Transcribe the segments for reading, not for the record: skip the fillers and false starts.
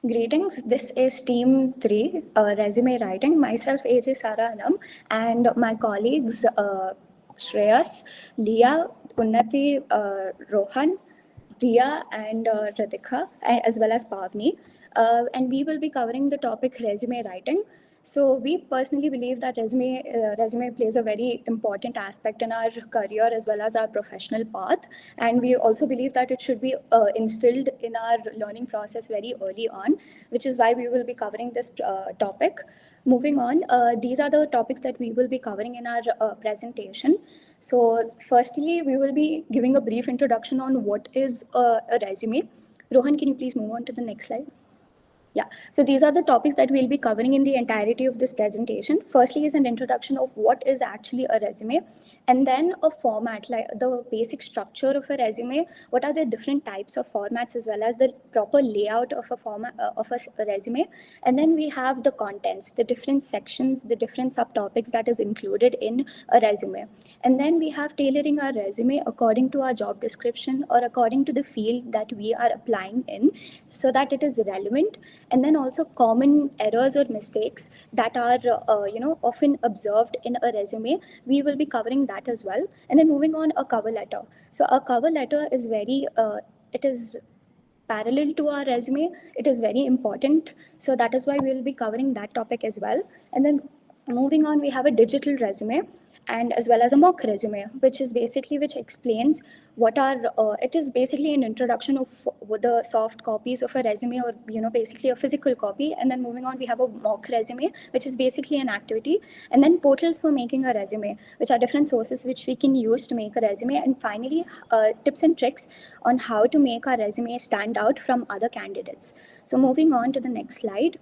Greetings, this is Team 3, Resume Writing. Myself, AJ Saranam, and my colleagues Shreyas, Leah, Unnati, Rohan, Dia, and Radhika, as well as Pavni. And we will be covering the topic resume writing. So we personally believe that resume plays a very important aspect in our career as well as our professional path, and we also believe that it should be instilled in our learning process very early on, which is why we will be covering this topic. Moving on, these are the topics that we will be covering in our presentation. So firstly, we will be giving a brief introduction on what is a resume. Rohan, can you please move on to the next slide? Yeah, so these are the topics that we'll be covering in the entirety of this presentation. Firstly is an introduction of what is actually a resume, and then a format, like the basic structure of a resume, what are the different types of formats as well as the proper layout of a format of a resume. And then we have the contents, the different sections, the different subtopics that is included in a resume. And then we have tailoring our resume according to our job description or according to the field that we are applying in, so that it is relevant. And then also common errors or mistakes that are often observed in a resume, we will be covering that as well. And then moving on, a cover letter. So a cover letter is it is parallel to our resume, it is very important, so that is why we will be covering that topic as well. And then moving on, we have a digital resume and as well as a mock resume, which explains what are it is basically an introduction of the soft copies of a resume, or basically a physical copy. And then moving on, we have a mock resume, which is basically an activity. And then portals for making a resume, which are different sources which we can use to make a resume. And finally, tips and tricks on how to make our resume stand out from other candidates. So moving on to the next slide.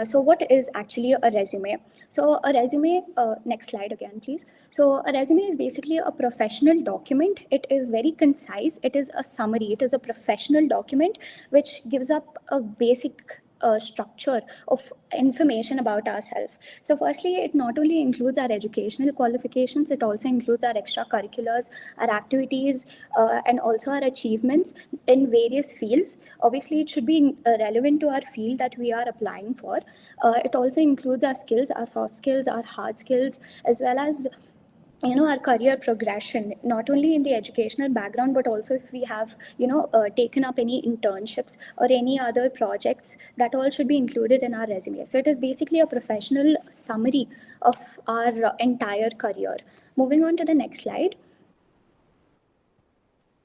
So what is actually a resume? So a resume, next slide again, please. So a resume is basically a professional document. It is very concise. It is a summary. It is a professional document which gives up a basic structure of information about ourselves. So firstly, it not only includes our educational qualifications, it also includes our extracurriculars, our activities, and also our achievements in various fields. Obviously, it should be relevant to our field that we are applying for. It also includes our skills, our soft skills, our hard skills, as well as our career progression, not only in the educational background, but also if we have taken up any internships or any other projects, that all should be included in our resume. So it is basically a professional summary of our entire career. Moving on to the next slide.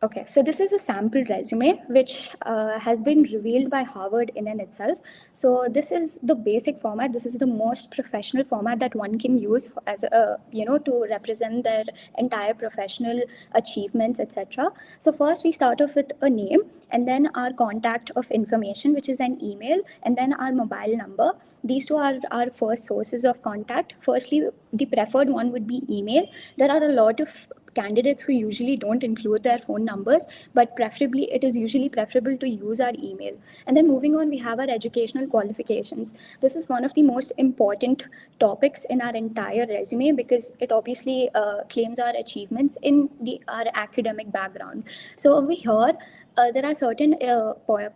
Okay, so this is a sample resume which has been revealed by Harvard in and itself. So this is the basic format. This is the most professional format that one can use as to represent their entire professional achievements, etc. So first we start off with a name, and then our contact of information, which is an email, and then our mobile number. These two are our first sources of contact. Firstly, the preferred one would be email. There are a lot of candidates who usually don't include their phone numbers, but it is usually preferable to use our email. And then moving on, we have our educational qualifications. This is one of the most important topics in our entire resume, because it obviously claims our achievements in our academic background. So over here, there are certain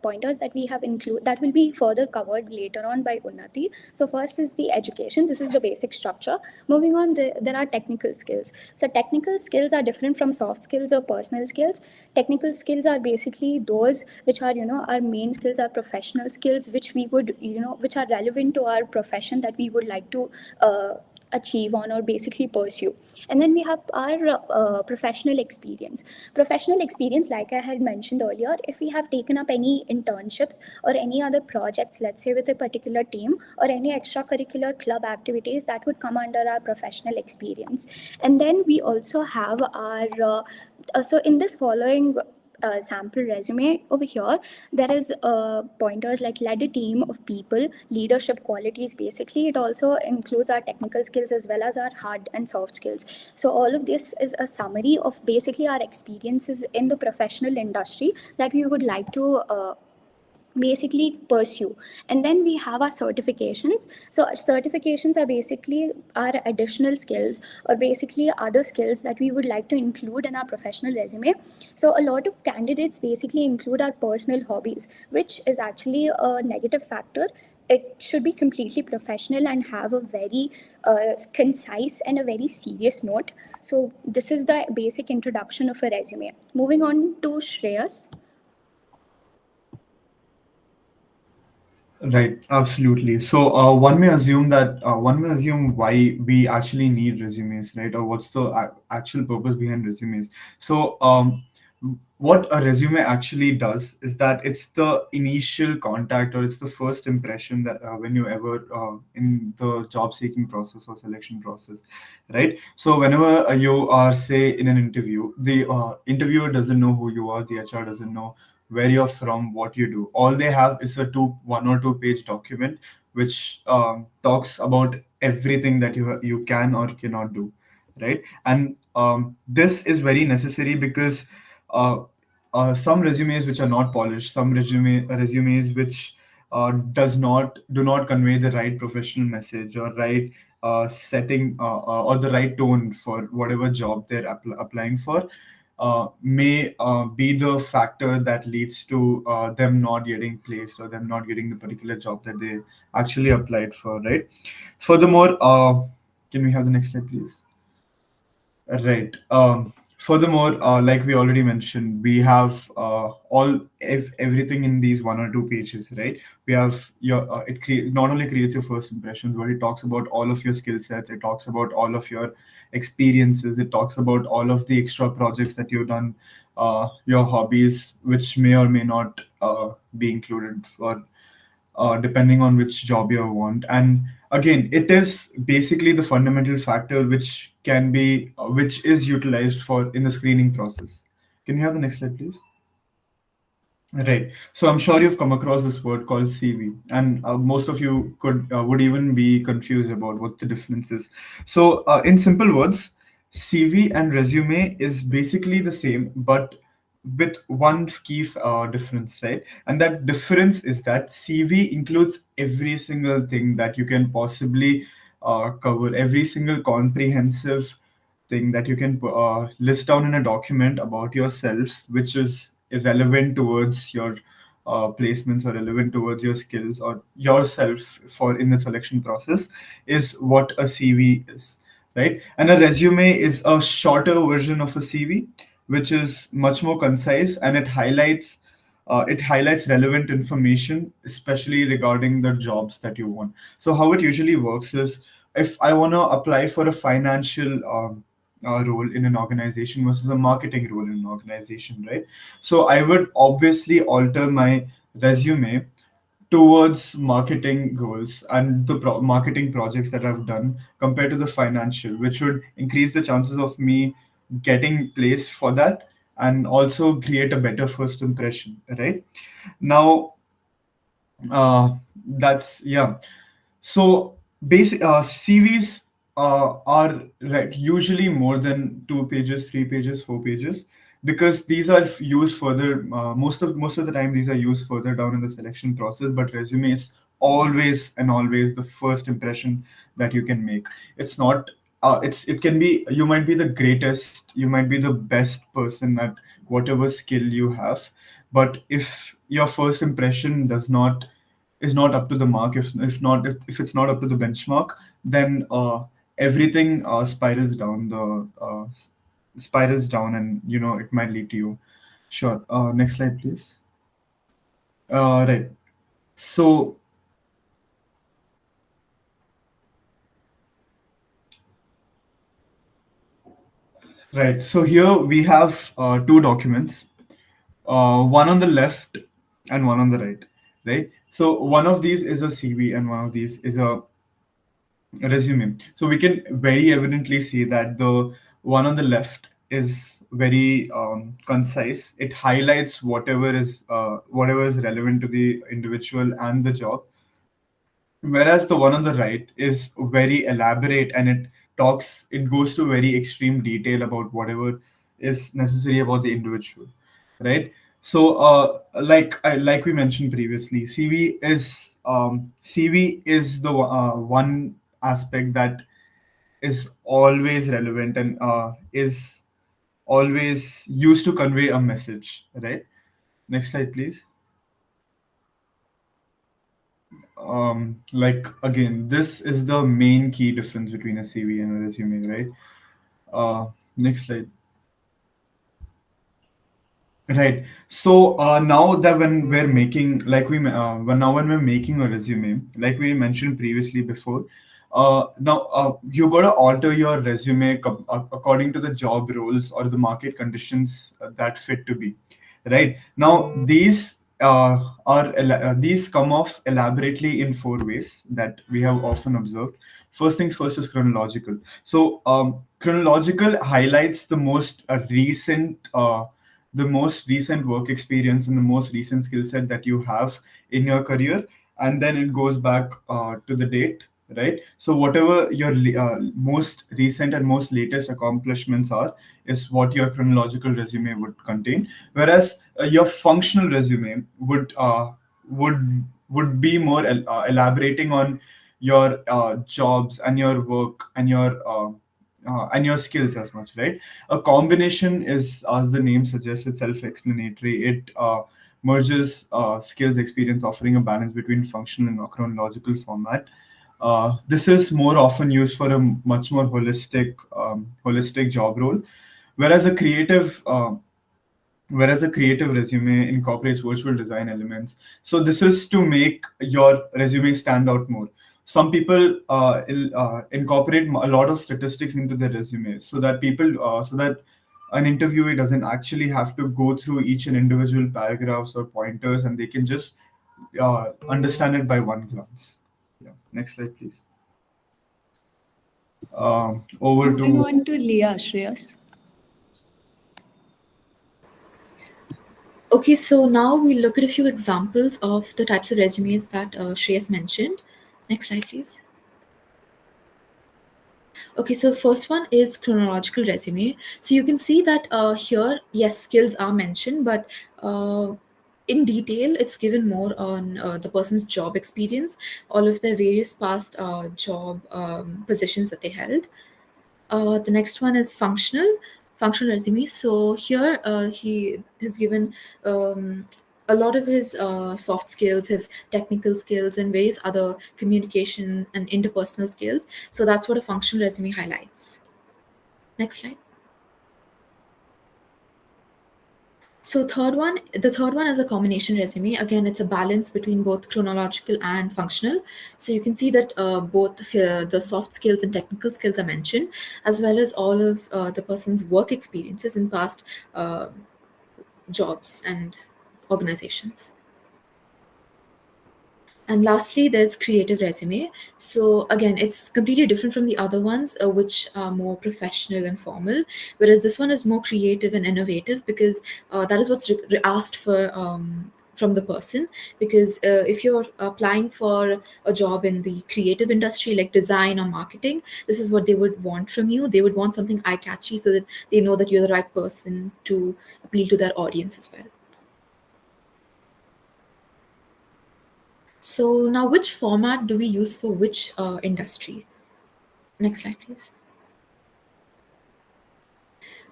pointers that we have included that will be further covered later on by Unnati. So first is the education. This is the basic structure. Moving on, there are technical skills. So technical skills are different from soft skills or personal skills. Technical skills are basically those which are, our main skills, our professional skills, which we would, which are relevant to our profession that we would like to achieve on or basically pursue. And then we have our professional experience. Professional experience, like I had mentioned earlier, if we have taken up any internships or any other projects, let's say with a particular team, or any extracurricular club activities, that would come under our professional experience. And then we also have our so in this following sample resume over here, there is pointers like led a team of people, leadership qualities. Basically, it also includes our technical skills as well as our hard and soft skills. So all of this is a summary of basically our experiences in the professional industry that we would like to basically pursue. And then we have our certifications. So our certifications are basically our additional skills, or basically other skills that we would like to include in our professional resume. So a lot of candidates basically include our personal hobbies, which is actually a negative factor. It should be completely professional and have a very concise and a very serious note. So this is the basic introduction of a resume. Moving on to Shreyas. Right, absolutely. So one may assume why we actually need resumes, right? Or what's the actual purpose behind resumes? So, what a resume actually does is that it's the initial contact, or it's the first impression that when you ever in the job seeking process or selection process, right? So whenever you are, say, in an interview, the interviewer doesn't know who you are, the HR doesn't know where you're from, what you do. All they have is a 1 or 2 page document which talks about everything that you can or cannot do, right? And this is very necessary because uh, some resumes which are not polished, some resumes which do not convey the right professional message or right setting or the right tone for whatever job they're applying for, may be the factor that leads to them not getting placed or them not getting the particular job that they actually applied for, right? Furthermore, can we have the next slide, please? Right. Furthermore, like we already mentioned, we have everything in these 1 or 2 pages, right? We have not only creates your first impressions, but it talks about all of your skill sets. It talks about all of your experiences. It talks about all of the extra projects that you've done, your hobbies, which may or may not be included for depending on which job you want. And again, it is basically the fundamental factor which is utilized for in the screening process. Can you have the next slide, please? Right. So I'm sure you've come across this word called CV, and most of you would even be confused about what the difference is. So, in simple words, CV and resume is basically the same, but with one key difference, right? And that difference is that CV includes every single thing that you can possibly cover, every single comprehensive thing that you can list down in a document about yourself, which is relevant towards your placements or relevant towards your skills or yourself for in the selection process, is what a CV is, right? And a resume is a shorter version of a CV, which is much more concise, and it highlights relevant information, especially regarding the jobs that you want. So how it usually works is, if I want to apply for a financial role in an organization versus a marketing role in an organization, right? So I would obviously alter my resume towards marketing goals and the marketing projects that I've done compared to the financial, which would increase the chances of me getting placed for that and also create a better first impression, right? Now, that's yeah. So basic CVs are like usually more than 2 pages, 3 pages, 4 pages, because these are used further. Most of the time, these are used further down in the selection process. But resume is always and always the first impression that you can make. It's not. It can be, you might be the greatest, you might be the best person at whatever skill you have, but if your first impression does not is not up to the mark, if it's not up to the benchmark, then everything spirals down, and it might lead to you. Sure. Next slide, please. Right. So right. So here we have two documents, one on the left and one on the right. Right. So one of these is a CV and one of these is a resume. So we can very evidently see that the one on the left is very concise. It highlights whatever is relevant to the individual and the job, whereas the one on the right is very elaborate, and it goes to very extreme detail about whatever is necessary about the individual, right? So, like we mentioned previously, CV is the one aspect that is always relevant and is always used to convey a message, right? Next slide, please. Like again, this is the main key difference between a CV and a resume, right? Next slide. Right. So now that when we're making, when we're making a resume, like we mentioned previously before, now you gotta alter your resume according to the job roles or the market conditions that fit to be. Right. Now these come off elaborately in four ways that we have often observed. First things first is chronological. So chronological highlights the most recent work experience and the most recent skill set that you have in your career, and then it goes back to the date, right? So whatever your most recent and most latest accomplishments are is what your chronological resume would contain, whereas your functional resume would be more elaborating on your jobs and your work and your skills as much, right? A combination is, as the name suggests, it's self-explanatory. It merges skills experience, offering a balance between functional and chronological format. This is more often used for a much more holistic job role, whereas a creative resume incorporates virtual design elements. So this is to make your resume stand out more. Some people incorporate a lot of statistics into their resume so that an interviewee doesn't actually have to go through each and individual paragraphs or pointers, and they can just understand it by one glance. Yeah. Next slide, please. Over Moving to on to Leah, Shreyas. Okay, so now we look at a few examples of the types of resumes that Shreyas mentioned. Next slide, please. Okay, so the first one is chronological resume. So you can see that here, yes, skills are mentioned, but in detail, it's given more on the person's job experience, all of their various past job positions that they held. The next one is functional resume. So here he has given a lot of his soft skills, his technical skills, and various other communication and interpersonal skills. So that's what a functional resume highlights. Next slide. So the third one is a combination resume. Again, it's a balance between both chronological and functional. So you can see that both the soft skills and technical skills are mentioned, as well as all of the person's work experiences in past uh, jobs and organizations. And lastly, there's creative resume. So again, it's completely different from the other ones, which are more professional and formal. Whereas this one is more creative and innovative because that is what's asked for from the person. Because if you're applying for a job in the creative industry, like design or marketing, this is what they would want from you. They would want something eye catchy so that they know that you're the right person to appeal to their audience as well. So now, which format do we use for which industry? Next slide, please.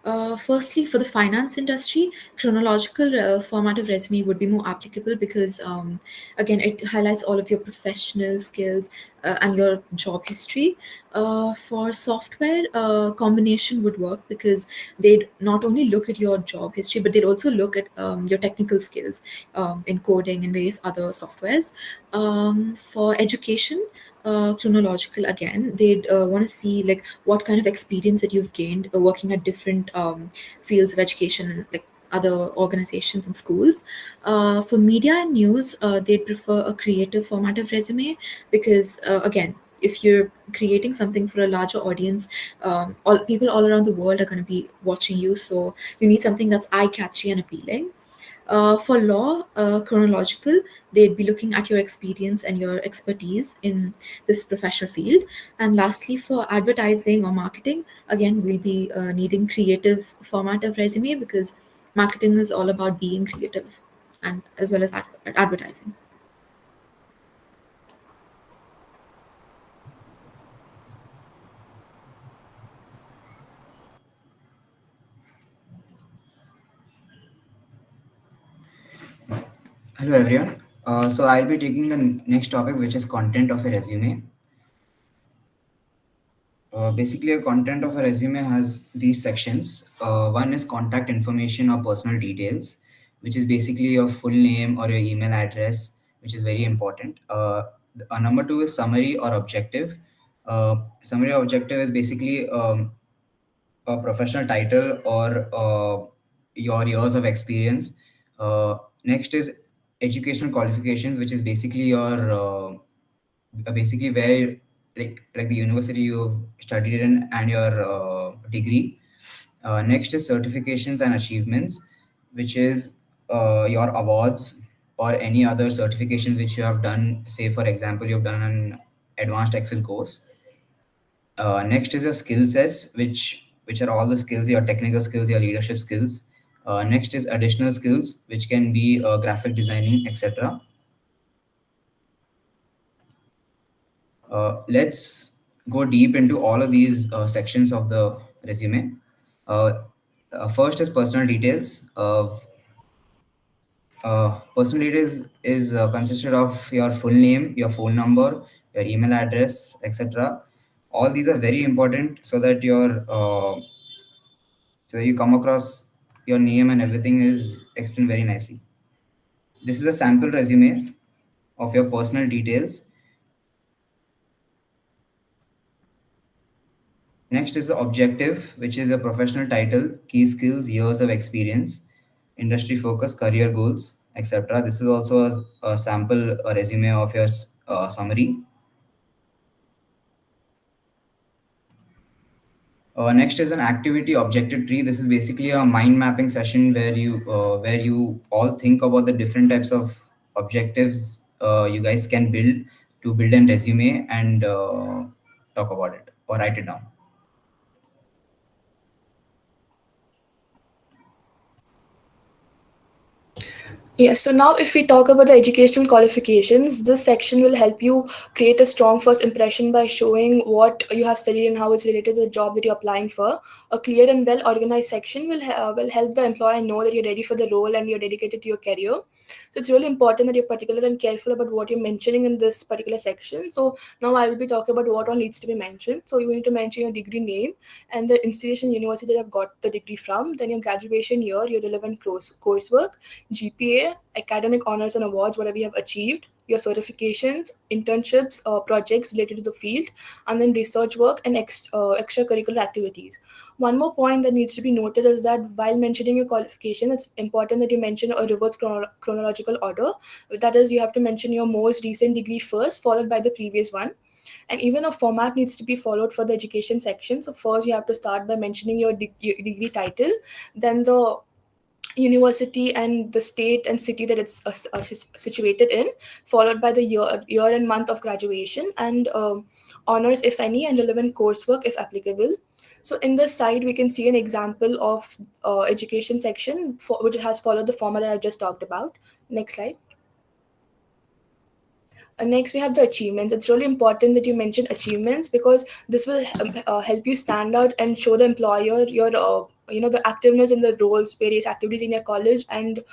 Firstly, for the finance industry, chronological format of resume would be more applicable because, again, it highlights all of your professional skills and your job history. For software, combination would work because they'd not only look at your job history, but they'd also look at your technical skills in coding and various other softwares. For education, chronological again, they'd want to see like what kind of experience that you've gained working at different fields of education and like other organizations and schools. For media and news, they'd prefer a creative format of resume because again, if you're creating something for a larger audience, all people all around the world are going to be watching you, so you need something that's eye catchy and appealing. For law, chronological, they'd be looking at your experience and your expertise in this professional field. And lastly, for advertising or marketing, again, we'll be needing creative format of resume because Marketing is all about being creative, and as well as advertising. Hello everyone. So I'll be taking the next topic, which is content of a resume. Basically, a content of a resume has these sections. One is contact information or personal details, which is basically your full name or your email address, which is very important. Number two is summary or objective. Summary or objective is basically a professional title or your years of experience. Next is educational qualifications, which is basically your basically where like the university you've studied in and your degree. Next is certifications and achievements, which is your awards or any other certification which you have done. Say for example, you've done an advanced Excel course. Next is your skill sets, which are all the skills, your technical skills, your leadership skills. Next is additional skills, which can be graphic designing, etc. Let's go deep into all of these sections of the resume. Uh, First is personal details. Personal details is consisted of your full name, your phone number, your email address, etc. All these are very important so that you come across your name and everything is explained very nicely. This is a sample resume of your personal details. Next is the objective, which is a professional title, key skills, years of experience, industry focus, career goals, etc. This is also a sample resume of your summary. Next is an activity objective tree. This is basically a mind mapping session where you all think about the different types of objectives you guys can build to build a resume and talk about it or write it down. Yes, so now if we talk about the educational qualifications, this section will help you create a strong first impression by showing what you have studied and how it's related to the job that you're applying for. A clear and well organized section will help the employer know that you're ready for the role and you're dedicated to your career. So it's really important that you're particular and careful about what you're mentioning in this particular section. So now I will be talking about what all needs to be mentioned. So you need to mention your degree name and the institution, university that you've got the degree from, then your graduation year, your relevant coursework, GPA, academic honors and awards, whatever you have achieved, your certifications, internships, projects related to the field, and then research work and extracurricular activities. One more point that needs to be noted is that while mentioning your qualification, it's important that you mention a reverse chronological order. That is, you have to mention your most recent degree first, followed by the previous one. And even a format needs to be followed for the education section. So first you have to start by mentioning your degree title, then the university and the state and city that it's situated in, followed by the year and month of graduation, and honors if any, and relevant coursework if applicable. So in this side we can see an example of education section which has followed the format that I've just talked about. Next slide. Next, we have the achievements. It's really important that you mention achievements because this will help you stand out and show the employer your the activeness in the roles, various activities in your college, and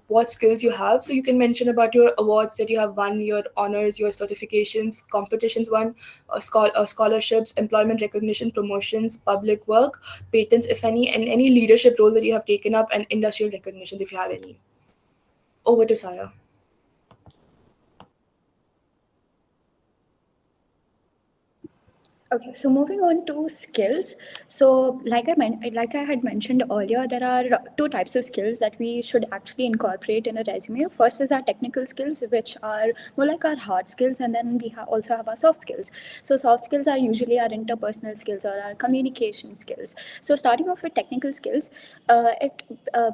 what skills you have. So you can mention about your awards that you have won, your honors, your certifications, competitions won, scholarships, employment recognition, promotions, public work, patents if any, and any leadership role that you have taken up, and industrial recognitions if you have any. Over to Sarah. Okay, so moving on to skills. So, like I had mentioned earlier, there are two types of skills that we should actually incorporate in a resume. First is our technical skills, which are more like our hard skills, and then we also have our soft skills. So, soft skills are usually our interpersonal skills or our communication skills. So, starting off with technical skills, it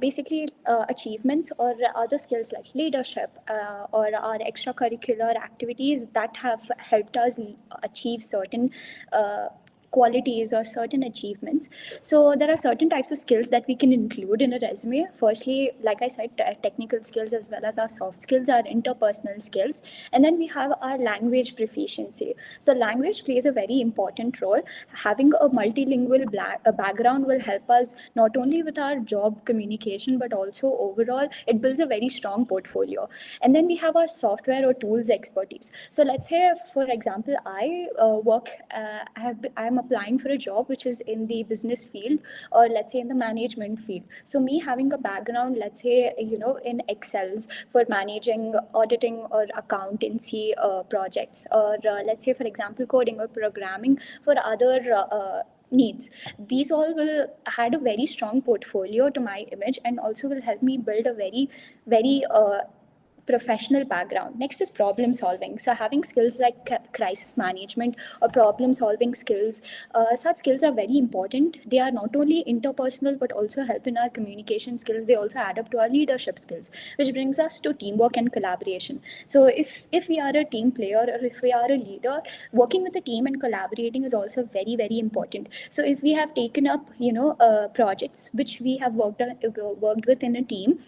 basically achievements or other skills like leadership or our extracurricular activities that have helped us achieve certain qualities or certain achievements. So there are certain types of skills that we can include in a resume. Firstly, like I said, technical skills as well as our soft skills, our interpersonal skills. And then we have our language proficiency. So language plays a very important role. Having a multilingual background will help us not only with our job communication, but also overall, it builds a very strong portfolio. And then we have our software or tools expertise. So let's say, for example, I'm applying for a job which is in the business field, or let's say in the management field. So me having a background, let's say, in Excels for managing auditing or accountancy projects, or let's say, for example, coding or programming for other needs. These all will add a very strong portfolio to my image, and also will help me build a very professional background. Next is problem solving. So having skills like crisis management or problem solving skills, such skills are very important. They are not only interpersonal but also help in our communication skills. They also add up to our leadership skills, which brings us to teamwork and collaboration. So if we are a team player, or if we are a leader, working with a team and collaborating is also very, very important. So if we have taken up projects which we have worked with in a team,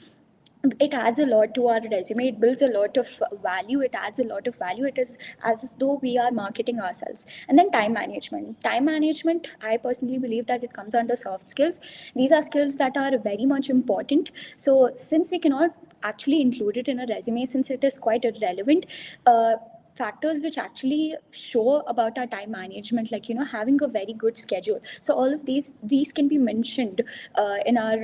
it adds a lot to our resume. It builds a lot of value. It adds a lot of value. It is as though we are marketing ourselves. And then time management, I personally believe that it comes under soft skills. These are skills that are very much important. So since we cannot actually include it in a resume, since it is quite irrelevant, factors which actually show about our time management, like having a very good schedule. So all of these can be mentioned in our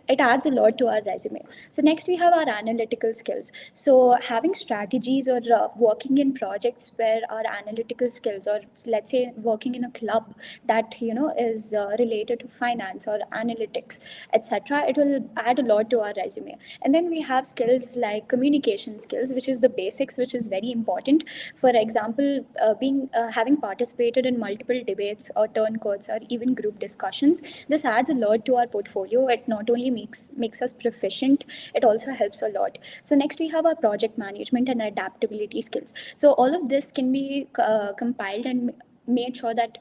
it adds a lot to our resume. So next we have our analytical skills. So having strategies, or working in projects where our analytical skills, or let's say working in a club that is related to finance or analytics, etc., it will add a lot to our resume. And then we have skills like communication skills, which is the basics, which is very important. For example, having participated in multiple debates or turn courts or even group discussions, this adds a lot to our portfolio. It not only makes us proficient, it also helps a lot. So next we have our project management and adaptability skills. So all of this can be compiled and made sure that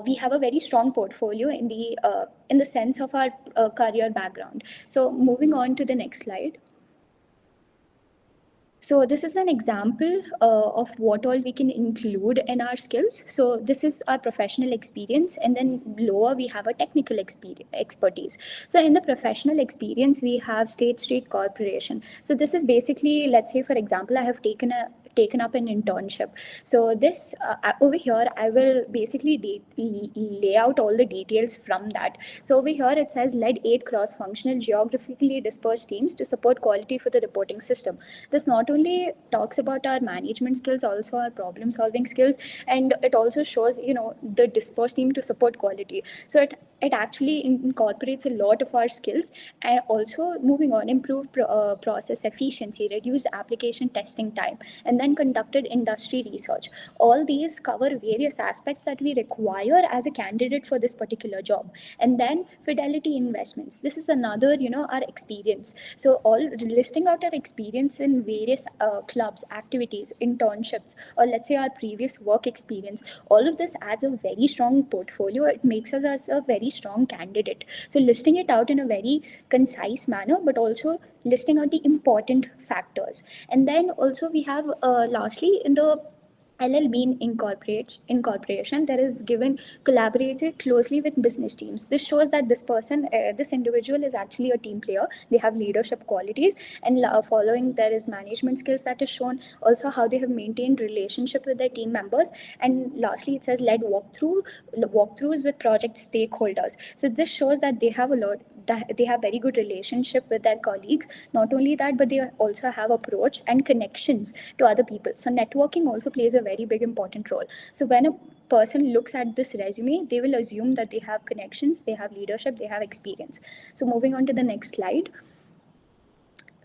we have a very strong portfolio in the sense of our career background. So moving on to the next slide. So this is an example of what all we can include in our skills. So this is our professional experience, and then lower we have a technical expertise. So in the professional experience, we have State Street Corporation. So this is basically, let's say, for example, I have taken up an internship. So this over here, I will basically lay out all the details from that. So over here, it says led 8 cross-functional geographically dispersed teams to support quality for the reporting system. This not only talks about our management skills, also our problem solving skills, and it also shows, the dispersed team to support quality. So it actually incorporates a lot of our skills. And also moving on, improved process efficiency, reduced application testing time, and then conducted industry research. All these cover various aspects that we require as a candidate for this particular job. And then fidelity investments. This is another, our experience. So all listing out our experience in various clubs, activities, internships, or let's say our previous work experience, all of this adds a very strong portfolio. It makes us as a very strong candidate. So listing it out in a very concise manner, but also listing out the important factors. And then also we have lastly, in the LLB incorporation, there is given collaborated closely with business teams. This shows that this individual is actually a team player. They have leadership qualities, and following there is management skills that is shown. Also how they have maintained relationship with their team members, and lastly it says led walkthroughs with project stakeholders. So this shows that they have they have very good relationship with their colleagues. Not only that, but they also have approach and connections to other people. So networking also plays a very big important role. So when a person looks at this resume, they will assume that they have connections, they have leadership, they have experience. So moving on to the next slide.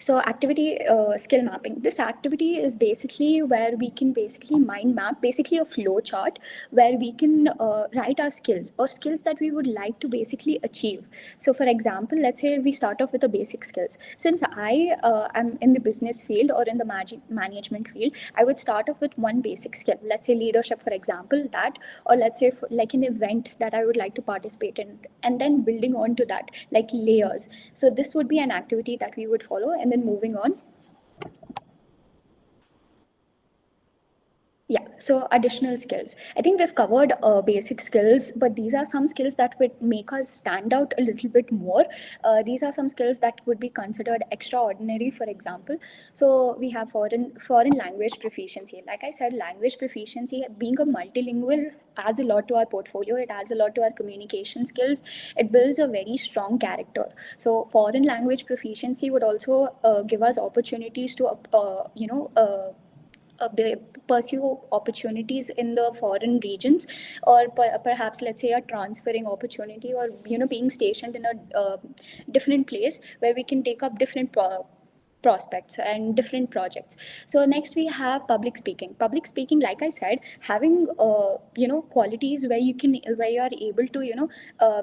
So activity skill mapping, this activity is basically where we can basically mind map, basically a flow chart where we can write our skills or skills that we would like to basically achieve. So for example, let's say we start off with the basic skills. Since I am in the business field or in the management field, I would start off with one basic skill, let's say leadership, for example, that, or let's say like an event that I would like to participate in, and then building on to that like layers. So this would be an activity that we would follow. And then moving on. Yeah, so additional skills. I think we've covered basic skills, but these are some skills that would make us stand out a little bit more. These are some skills that would be considered extraordinary, for example. So we have foreign language proficiency. Like I said, language proficiency, being a multilingual, adds a lot to our portfolio. It adds a lot to our communication skills. It builds a very strong character. So foreign language proficiency would also give us opportunities to, pursue opportunities in the foreign regions, or perhaps let's say a transferring opportunity, or being stationed in a different place where we can take up different prospects and different projects. So next we have public speaking. Public speaking, like I said, having qualities where you are able to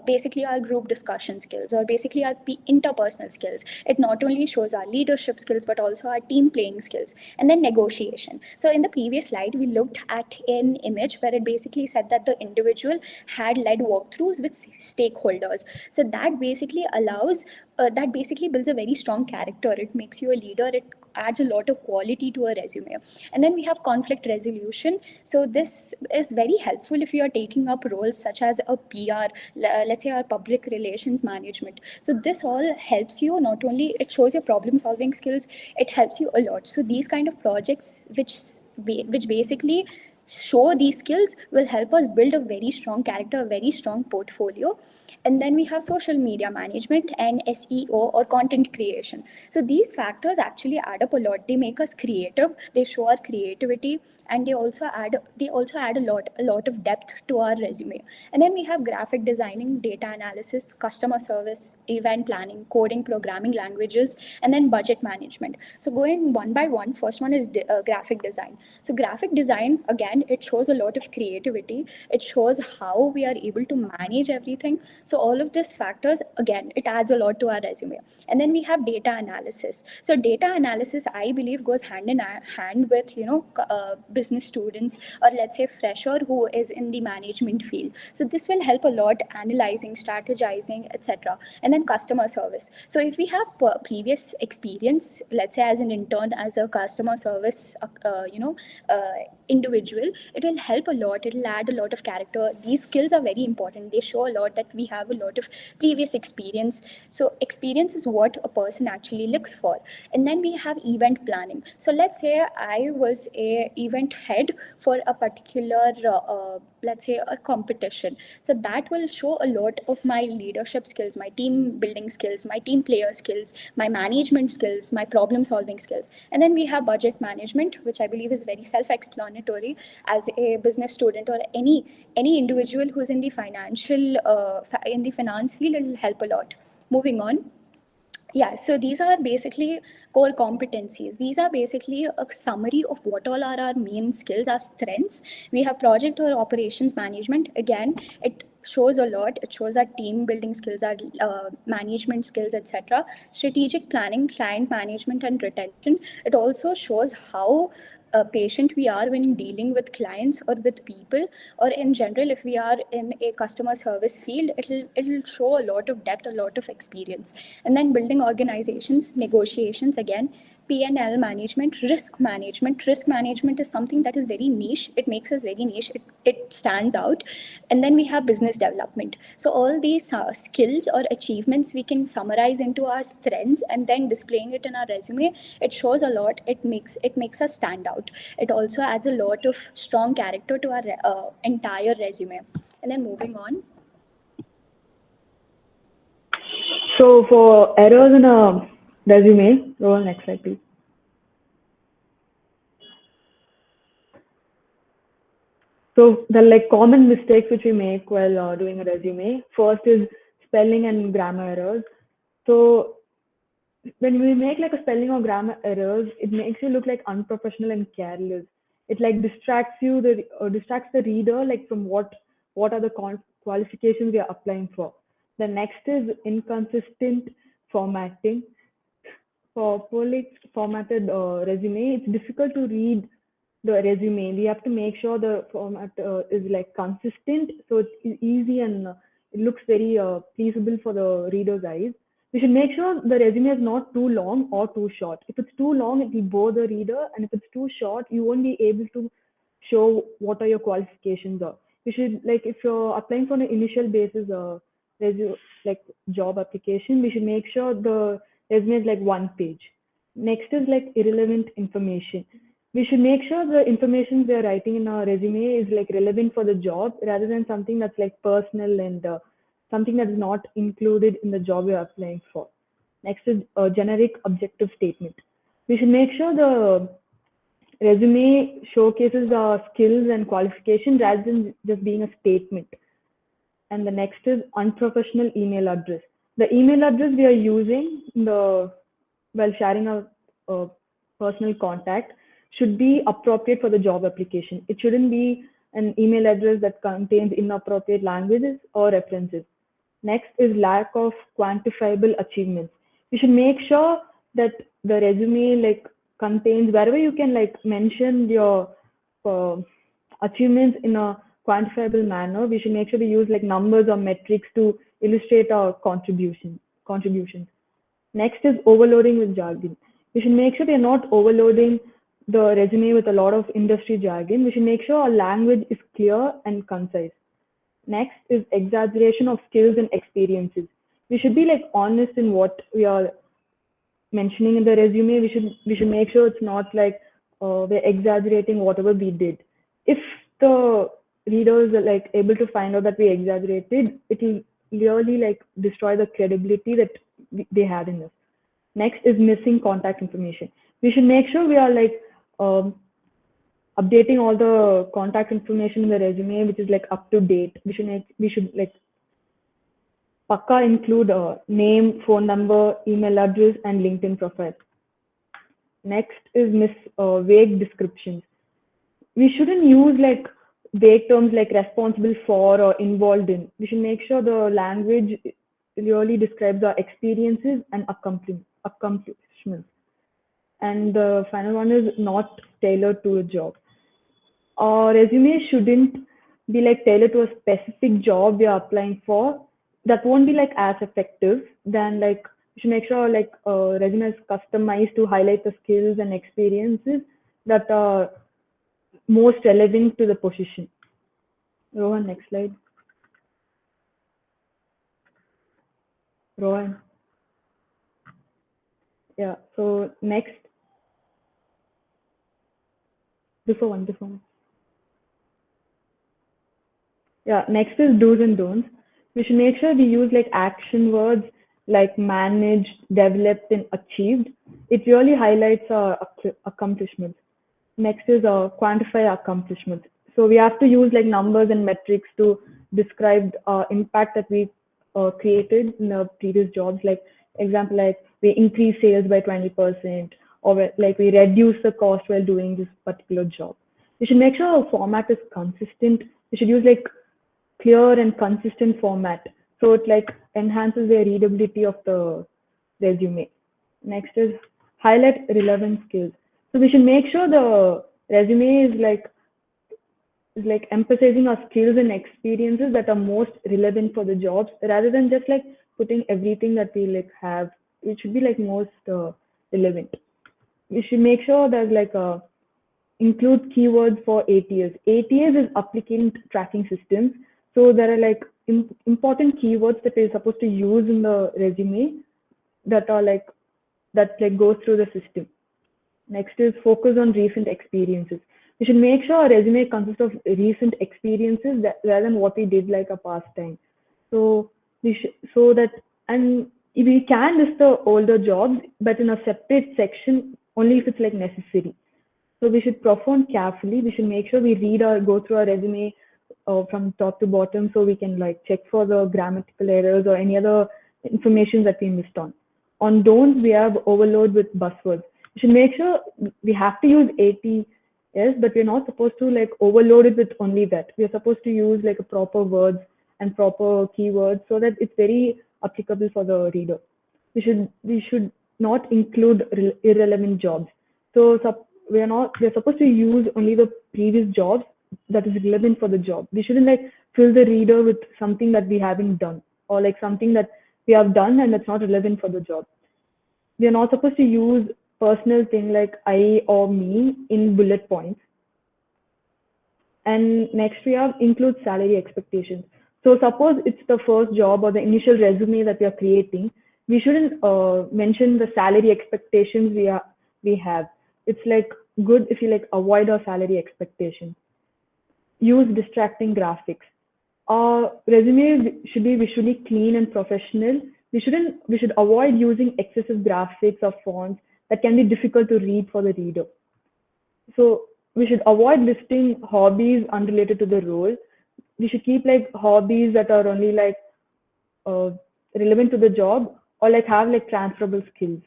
basically our group discussion skills, or basically our interpersonal skills. It not only shows our leadership skills but also our team playing skills. And then negotiation. So in the previous slide we looked at an image where it basically said that the individual had led walkthroughs with stakeholders. So that basically allows that basically builds a very strong character. It makes you a leader. It adds a lot of quality to a resume. And then we have conflict resolution. So this is very helpful if you are taking up roles such as a PR, let's say our public relations management. So this all helps you, not only it shows your problem solving skills, it helps you a lot. So these kind of projects which basically show these skills will help us build a very strong character, a very strong portfolio. And then we have social media management and SEO, or content creation. So these factors actually add up a lot. They make us creative, they show our creativity, and they also add a lot of depth to our resume. And then we have graphic designing, data analysis, customer service, event planning, coding, programming languages, and then budget management. So going one by one, first one is graphic design. So graphic design, again, it shows a lot of creativity. It shows how we are able to manage everything. So all of these factors, again, it adds a lot to our resume. And then we have data analysis. So data analysis, I believe, goes hand in hand with business students, or let's say fresher who is in the management field. So this will help a lot analyzing, strategizing, etc. And then customer service. So if we have previous experience, let's say as an intern, as a customer service individual, it will help a lot. It will add a lot of character. These skills are very important. They show a lot that we have a lot of previous experience. So experience is what a person actually looks for. And then we have event planning. So let's say I was a event head for a particular let's say a competition. So that will show a lot of my leadership skills, my team building skills, my team player skills, my management skills, my problem solving skills. And then we have budget management, which I believe is very self-explanatory. As a business student or any individual who's in the financial in the finance field, it will help a lot. Moving on. Yeah, so these are basically core competencies. These are basically a summary of what all are our main skills, our strengths. We have project or operations management. Again, it shows a lot. It shows our team building skills, our management skills, etc. Strategic planning, client management, and retention. It also shows how patient we are when dealing with clients or with people, or in general if we are in a customer service field, it'll show a lot of depth, a lot of experience. And then building organizations, negotiations, again, P&L management, risk management. Risk management is something that is very niche. It makes us very niche. It stands out. And then we have business development. So all these skills or achievements we can summarize into our strengths and then displaying it in our resume. It shows a lot. It makes us stand out. It also adds a lot of strong character to our entire resume. And then moving on. So for errors in a resume, go on next slide, please. So the common mistakes which we make while doing a resume. First is spelling and grammar errors. So when we make like a spelling or grammar errors, it makes you look like unprofessional and careless. It like distracts the reader like from what are the qualifications we are applying for. The next is inconsistent formatting. For poorly formatted resume, it's difficult to read the resume. We have to make sure the format is like consistent, so it's easy and it looks very pleasable for the reader's eyes. We should make sure the resume is not too long or too short. If it's too long, it will bore the reader, and if it's too short, you won't be able to show what are your qualifications are. You should like if you're applying for an initial basis resume like job application, we should make sure the resume is like one page. Next is like irrelevant information. We should make sure the information we are writing in our resume is like relevant for the job rather than something that's like personal and something that is not included in the job you're applying for. Next is a generic objective statement. We should make sure the resume showcases our skills and qualifications rather than just being a statement. And the next is unprofessional email address. The email address we are using while sharing our personal contact should be appropriate for the job application. It shouldn't be an email address that contains inappropriate languages or references. Next is lack of quantifiable achievements. You should make sure that the resume like contains wherever you can like mention your achievements in a quantifiable manner. We should make sure we use like numbers or metrics to illustrate our contributions. Next is overloading with jargon. We should make sure we are not overloading the resume with a lot of industry jargon. We should make sure our language is clear and concise. Next is exaggeration of skills and experiences. We should be like honest in what we are mentioning in the resume. We should make sure it's not like we're exaggerating whatever we did. If the readers are like able to find out that we exaggerated, it will really like destroy the credibility that they had in us. Next is missing contact information. We should make sure we are like updating all the contact information in the resume, which is like up to date. We should like pakka include name, phone number, email address, and LinkedIn profile. Next is vague descriptions. We shouldn't use like vague terms like responsible for or involved in. We should make sure the language really describes our experiences and accomplishments. And the final one is not tailored to a job. Our resume shouldn't be like tailored to a specific job we are applying for. That won't be like as effective than like you should make sure like resume is customized to highlight the skills and experiences that are most relevant to the position. Rohan, next slide. Rohan. Yeah, so next. Before one. Yeah, next is do's and don'ts. We should make sure we use like action words like managed, developed, and achieved. It really highlights our accomplishments. Next is quantify accomplishments. So we have to use like numbers and metrics to describe impact that we created in the previous jobs. Like example, like we increase sales by 20%, or like we reduce the cost while doing this particular job. We should make sure our format is consistent. We should use like clear and consistent format, so it like enhances the readability of the resume. Next is highlight relevant skills. So we should make sure the resume is like emphasizing our skills and experiences that are most relevant for the jobs, rather than just like putting everything that we like have. It should be like most relevant. We should make sure that like include keywords for ATS. ATS is applicant tracking systems. So there are like important keywords that we're supposed to use in the resume that goes through the system. Next is focus on recent experiences. We should make sure our resume consists of recent experiences rather than what we did like a past time. So and we can list the older jobs, but in a separate section only if it's like necessary. So we should perform carefully. We should make sure we go through our resume from top to bottom, so we can like check for the grammatical errors or any other information that we missed on. On don'ts, we have overload with buzzwords. We should make sure we have to use ATS, but we're not supposed to like overload it with only that. We're supposed to use like a proper words and proper keywords so that it's very applicable for the reader. We should not include irrelevant jobs. So we're supposed to use only the previous jobs that is relevant for the job. We shouldn't like fill the reader with something that we haven't done, or like something that we have done and that's not relevant for the job. We are not supposed to use personal thing like I or me in bullet points. And next we have include salary expectations. So suppose it's the first job or the initial resume that we are creating, we shouldn't mention the salary expectations we have. It's like good if you like avoid our salary expectations. Use distracting graphics. Our resume should be visually clean and professional. We should avoid using excessive graphics or fonts that can be difficult to read for the reader. So we should avoid listing hobbies unrelated to the role. We should keep like hobbies that are only like relevant to the job or like have like transferable skills.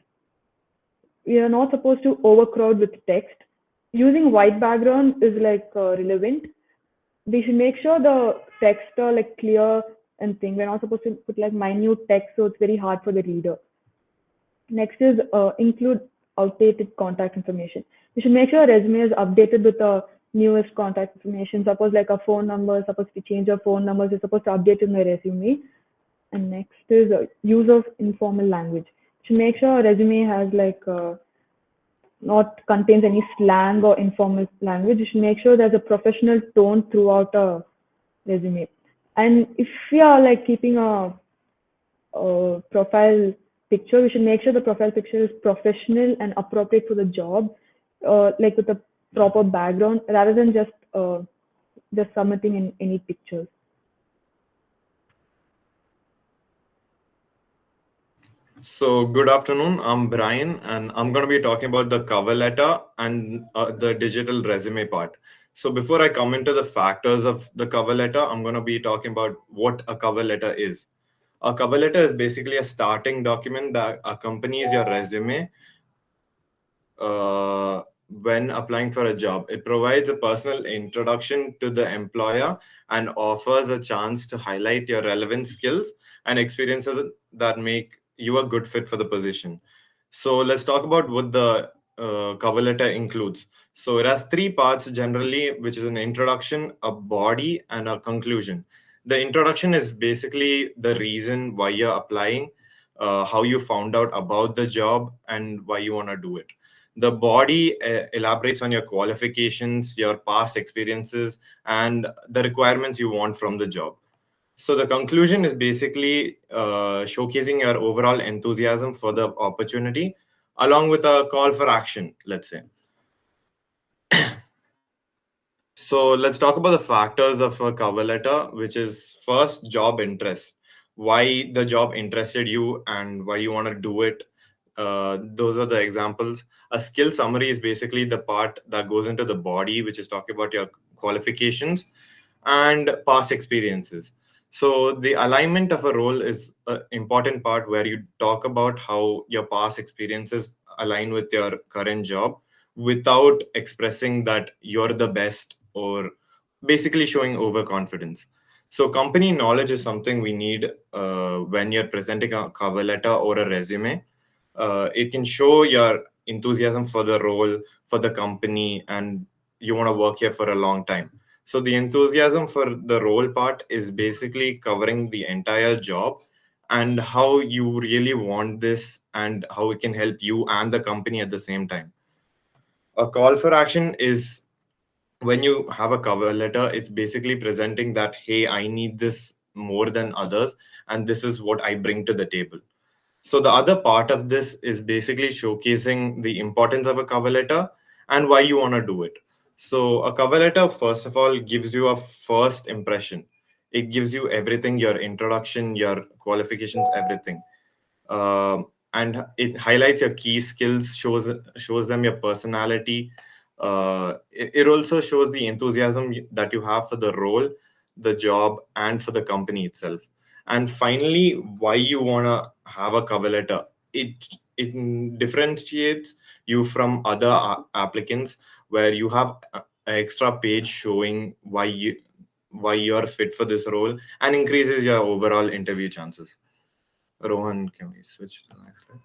We are not supposed to overcrowd with text. Using white background is like relevant. We should make sure the text are like clear and thing. We're not supposed to put like minute text, so it's very hard for the reader. Next is include outdated contact information. We should make sure our resume is updated with the newest contact information. Suppose like a phone number, suppose we change our phone numbers, we're supposed to update in the resume. And next is use of informal language. We should make sure our resume has like not contains any slang or informal language. You should make sure there's a professional tone throughout a resume. And if we are like keeping a profile picture, we should make sure the profile picture is professional and appropriate for the job, like with a proper background, rather than just submitting in any pictures. So, good afternoon. I'm Brian, and I'm going to be talking about the cover letter and the digital resume part. So, before I come into the factors of the cover letter, I'm going to be talking about what a cover letter is. A cover letter is basically a starting document that accompanies your resume when applying for a job. It provides a personal introduction to the employer and offers a chance to highlight your relevant skills and experiences that make you a good fit for the position. So let's talk about what the cover letter includes. So it has three parts generally, which is an introduction, a body, and a conclusion. The introduction is basically the reason why you're applying, how you found out about the job, and why you want to do it. The body elaborates on your qualifications, your past experiences, and the requirements you want from the job. So the conclusion is basically showcasing your overall enthusiasm for the opportunity, along with a call for action, let's say. So let's talk about the factors of a cover letter, which is first, job interest. Why the job interested you and why you want to do it. Those are the examples. A skill summary is basically the part that goes into the body, which is talking about your qualifications and past experiences. So the alignment of a role is an important part where you talk about how your past experiences align with your current job without expressing that you're the best or basically showing overconfidence. So company knowledge is something we need when you're presenting a cover letter or a resume. It can show your enthusiasm for the role, for the company, and you want to work here for a long time. So the enthusiasm for the role part is basically covering the entire job and how you really want this and how it can help you and the company at the same time. A call for action is when you have a cover letter, it's basically presenting that, hey, I need this more than others, and this is what I bring to the table. So the other part of this is basically showcasing the importance of a cover letter and why you want to do it. So a cover letter, first of all, gives you a first impression. It gives you everything, your introduction, your qualifications, everything. And it highlights your key skills, shows them your personality. It also shows the enthusiasm that you have for the role, the job, and for the company itself. And finally, why you want to have a cover letter. it differentiates you from other applicants, where you have an extra page showing why you're fit for this role, and increases your overall interview chances. Rohan, can we switch to the next slide?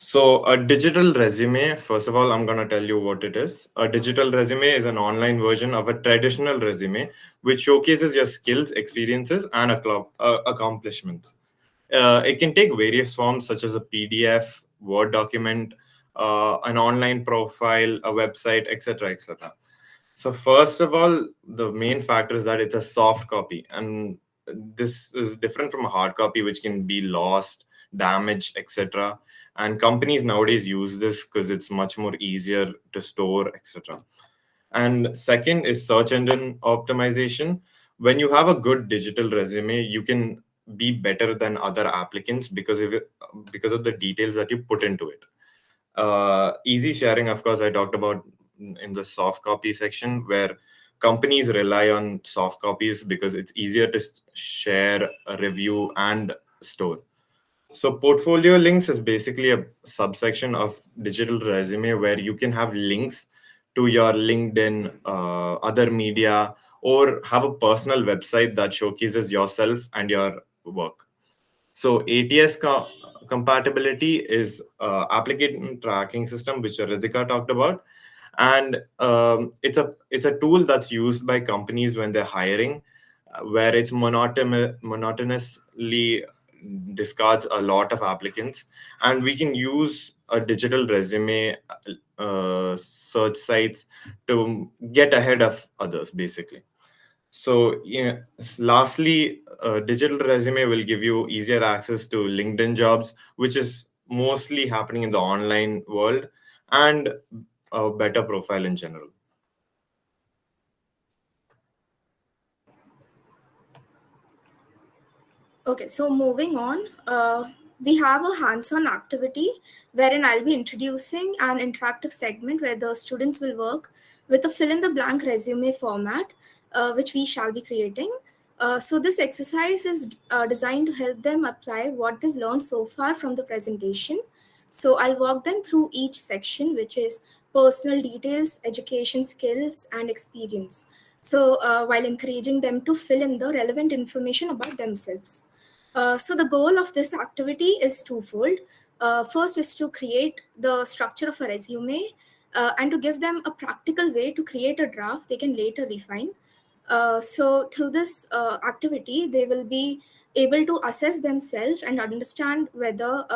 So, a digital resume, first of all, I'm going to tell you what it is. A digital resume is an online version of a traditional resume which showcases your skills, experiences, and accomplishments. It can take various forms such as a PDF, Word document, an online profile, a website, etc. etc. So, first of all, the main factor is that it's a soft copy, and this is different from a hard copy, which can be lost, damaged, etc. And companies nowadays use this because it's much more easier to store, etc. And second is search engine optimization. When you have a good digital resume, you can be better than other applicants because of the details that you put into it. Easy sharing, of course, I talked about in the soft copy section, where companies rely on soft copies because it's easier to share, review, and store. So portfolio links is basically a subsection of digital resume where you can have links to your LinkedIn, other media, or have a personal website that showcases yourself and your work. So ATS compatibility is application tracking system, which Ritika talked about, and it's a tool that's used by companies when they're hiring, where it's monotonously discards a lot of applicants, and we can use a digital resume search sites to get ahead of others, basically. So, yeah, lastly, digital resume will give you easier access to LinkedIn jobs, which is mostly happening in the online world, and a better profile in general. Okay, so moving on, we have a hands-on activity wherein I'll be introducing an interactive segment where the students will work with a fill-in-the-blank resume format, which we shall be creating. So this exercise is designed to help them apply what they've learned so far from the presentation. So I'll walk them through each section, which is personal details, education skills, and experience. So while encouraging them to fill in the relevant information about themselves. So the goal of this activity is twofold. First is to create the structure of a resume and to give them a practical way to create a draft they can later refine. So through this activity, they will be able to assess themselves and understand whether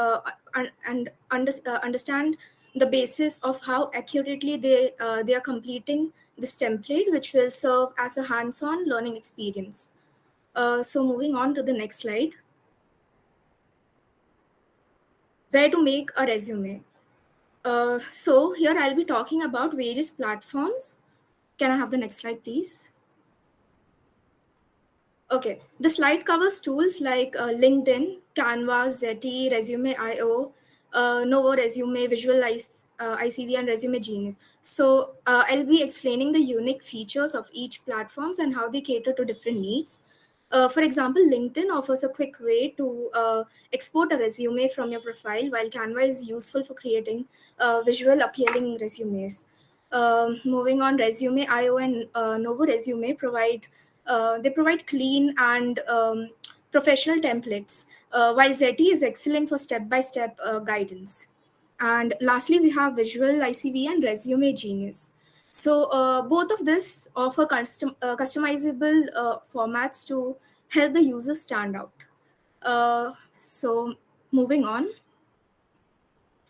understand the basis of how accurately they are completing this template, which will serve as a hands-on learning experience. So moving on to the next slide. Where to make a resume. So here I'll be talking about various platforms. Can I have the next slide, please? Okay, the slide covers tools like LinkedIn, Canvas, Zeti, Resume.io, Novo Resume, Visualize, ICV, and Resume Genius. So I'll be explaining the unique features of each platforms and how they cater to different needs. For example, LinkedIn offers a quick way to export a resume from your profile, while Canva is useful for creating visual appealing resumes. Moving on, Resume.io and Novo Resume provide clean and professional templates, while Zeti is excellent for step-by-step guidance. And lastly, we have Visual ICV and Resume Genius. So both of this offer customizable formats to help the user stand out. So moving on,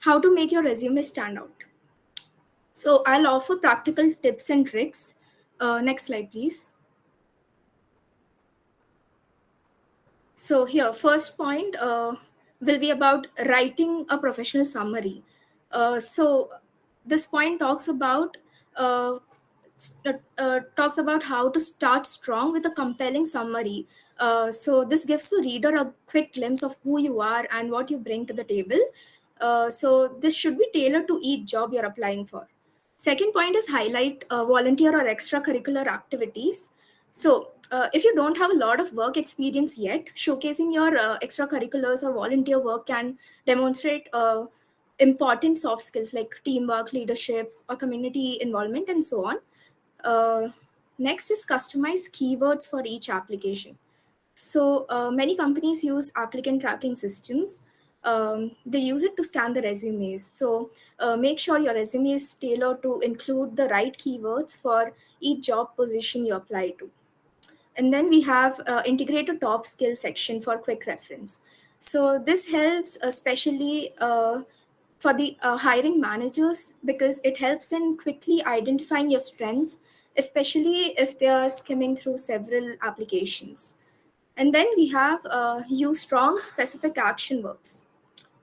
how to make your resume stand out. So I'll offer practical tips and tricks. Next slide, please. So here, first point will be about writing a professional summary. So this point talks about how to start strong with a compelling summary. So this gives the reader a quick glimpse of who you are and what you bring to the table. So this should be tailored to each job you're applying for. Second point is highlight volunteer or extracurricular activities. So if you don't have a lot of work experience yet, showcasing your extracurriculars or volunteer work can demonstrate important soft skills like teamwork, leadership, or community involvement, and so on. Next is customize keywords for each application. So many companies use applicant tracking systems. They use it to scan the resumes. So make sure your resume is tailored to include the right keywords for each job position you apply to. And then we have integrate a top skill section for quick reference. So this helps especially for the hiring managers, because it helps in quickly identifying your strengths, especially if they are skimming through several applications. And then we have use strong specific action verbs.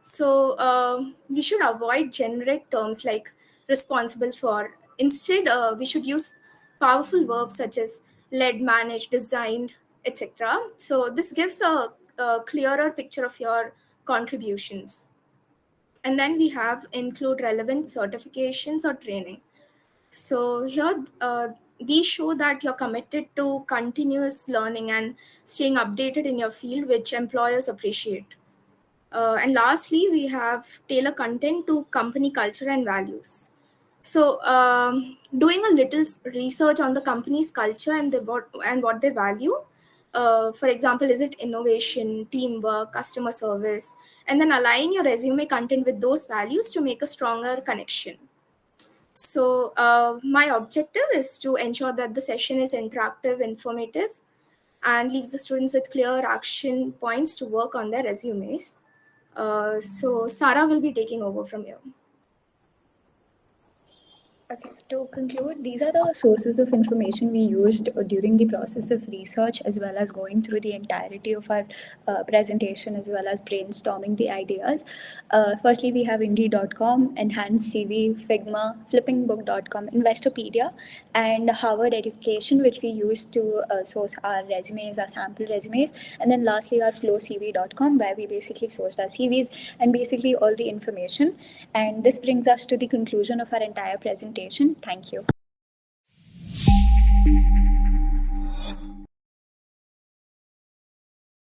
So we should avoid generic terms like responsible for. Instead, we should use powerful verbs such as led, managed, designed, etc. So this gives a clearer picture of your contributions. And then we have include relevant certifications or training. So here, these show that you're committed to continuous learning and staying updated in your field, which employers appreciate. And lastly, we have tailor content to company culture and values. So doing a little research on the company's culture and what they value. For example, is it innovation, teamwork, customer service, and then align your resume content with those values to make a stronger connection. So my objective is to ensure that the session is interactive, informative, and leaves the students with clear action points to work on their resumes. So Sarah will be taking over from here. Okay, to conclude, these are the sources of information we used during the process of research, as well as going through the entirety of our presentation, as well as brainstorming the ideas. Firstly, we have Indeed.com, Enhanced CV, Figma, FlippingBook.com, Investopedia, and Harvard Education, which we used to source our resumes, our sample resumes. And then lastly, our FlowCV.com, where we basically sourced our CVs and basically all the information. And this brings us to the conclusion of our entire presentation. Thank you.